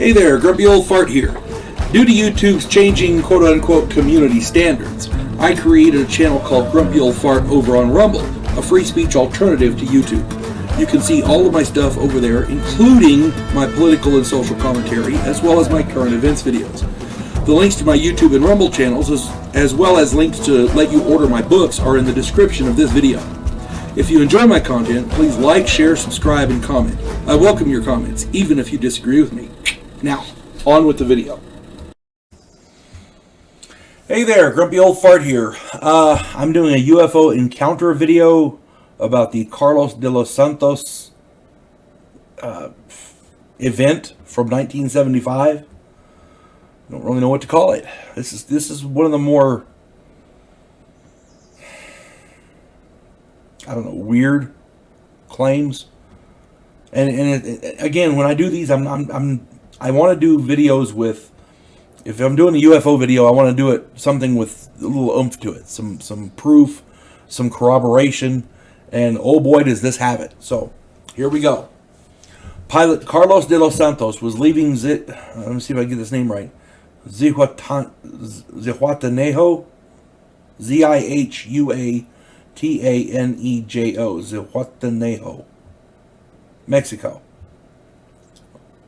Hey there, Grumpy Old Fart here. Due to YouTube's changing quote-unquote community standards, I created a channel called Grumpy Old Fart over on Rumble, a free speech alternative to YouTube. You can see all of my stuff over there, including my political and social commentary, as well as my current events videos. The links to my YouTube and Rumble channels, as well as links to let you order my books, are in the description of this video. If you enjoy my content, please like, share, subscribe, and comment. I welcome your comments, even if you disagree with me. Now, on with the video. Hey there, Grumpy Old Fart here. I'm doing a UFO encounter video about the Carlos de los Santos event from 1975. I don't really know what to call it. This is one of the more, I don't know, weird claims. And again, when I do these, I want to do videos with, if I'm doing a UFO video, I want to do it something with a little oomph to it, some proof, some corroboration, and oh boy, does this have it. So here we go. Pilot Carlos de los Santos was leaving let me see if I get this name right. Zihuatanejo, Zihuatanejo, Zihuatanejo, Mexico.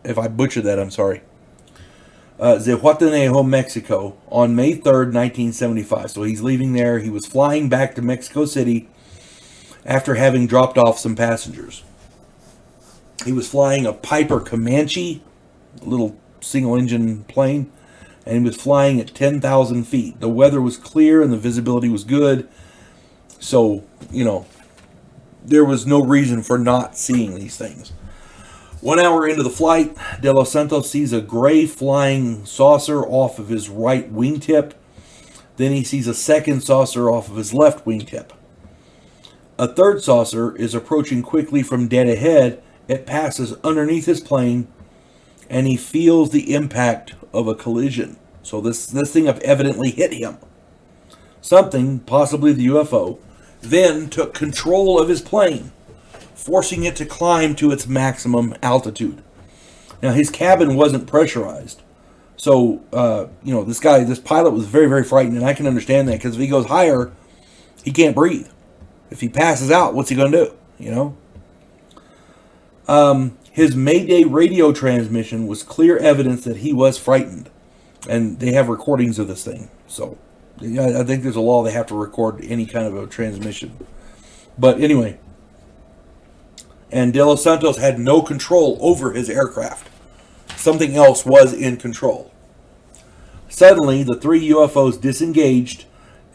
If I butchered that, I'm sorry. Zihuatanejo, Mexico, on May 3rd, 1975. So he's leaving there. He was flying back to Mexico City after having dropped off some passengers. He was flying a Piper Comanche, a little single-engine plane, and he was flying at 10,000 feet. The weather was clear and the visibility was good. So, you know, there was no reason for not seeing these things. 1 hour into the flight, De Los Santos sees a gray flying saucer off of his right wingtip. Then he sees a second saucer off of his left wingtip. A third saucer is approaching quickly from dead ahead. It passes underneath his plane, and he feels the impact of a collision. So this thing evidently hit him. Something, possibly the UFO, then took control of his plane, forcing it to climb to its maximum altitude. Now, his cabin wasn't pressurized. So, this pilot was very, very frightened, and I can understand that, because if he goes higher, he can't breathe. If he passes out, what's he going to do, His Mayday radio transmission was clear evidence that he was frightened, and they have recordings of this thing. So, I think there's a law they have to record any kind of a transmission. But anyway, and De Los Santos had no control over his aircraft. Something else was in control. Suddenly, the three UFOs disengaged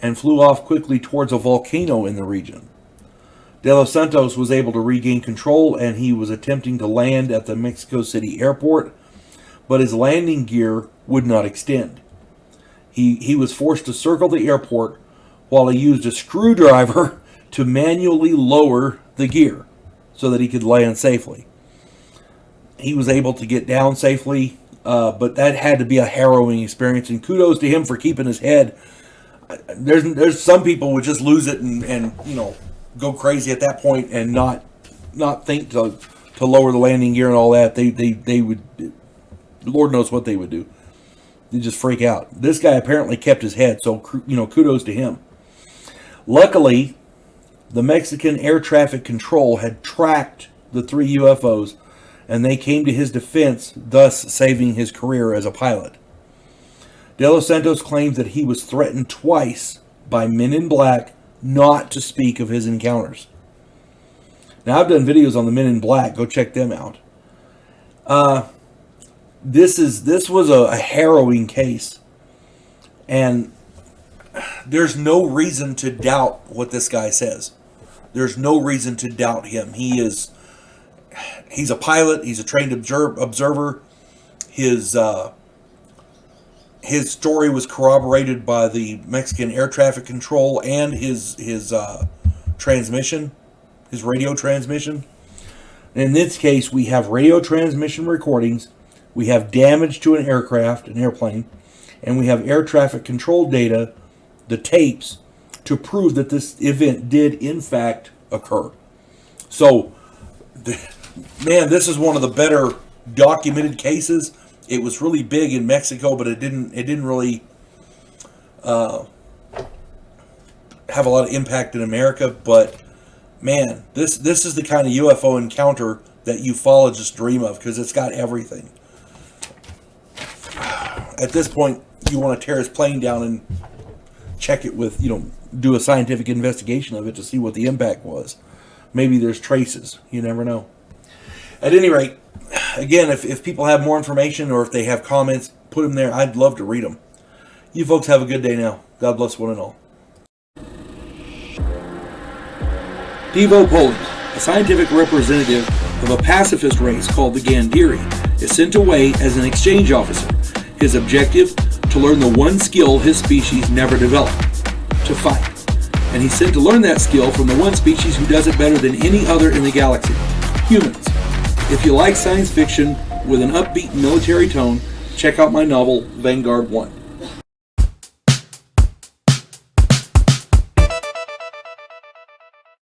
and flew off quickly towards a volcano in the region. De Los Santos was able to regain control, and he was attempting to land at the Mexico City airport, but his landing gear would not extend. He was forced to circle the airport while he used a screwdriver to manually lower the gear so that he could land safely. He was able to get down safely, but that had to be a harrowing experience, and kudos to him for keeping his head. There's some people would just lose it and go crazy at that point and not think to lower the landing gear and all that. They would, Lord knows what they would do. They just freak out. This guy apparently kept his head, so kudos to him. Luckily, the Mexican air traffic control had tracked the three UFOs, and they came to his defense, thus saving his career as a pilot. De Los Santos claims that he was threatened twice by men in black not to speak of his encounters. Now, I've done videos on the men in black. Go check them out. This was a harrowing case, and there's no reason to doubt what this guy says. There's no reason to doubt him. He's a pilot. He's a trained observer. His story was corroborated by the Mexican air traffic control and his transmission, his radio transmission. In this case, we have radio transmission recordings. We have damage to an airplane, and we have air traffic control data, the tapes, to prove that this event did in fact occur. So, man, this is one of the better documented cases. it was really big in Mexico, but it didn't really have a lot of impact in America. But man, this is the kind of UFO encounter that ufologists dream of, because it's got everything. At this point, you want to tear his plane down and check it with, do a scientific investigation of it to see what the impact was. Maybe there's traces. You never know. At any rate, again, if people have more information or if they have comments, put them there. I'd love to read them. You folks have a good day now. God bless one and all. Devo Poland, a scientific representative of a pacifist race called the Gandhiri, is sent away as an exchange officer. His objective, to learn the one skill his species never developed, to fight. And he's sent to learn that skill from the one species who does it better than any other in the galaxy, humans. If you like science fiction with an upbeat military tone, check out my novel, Vanguard 1.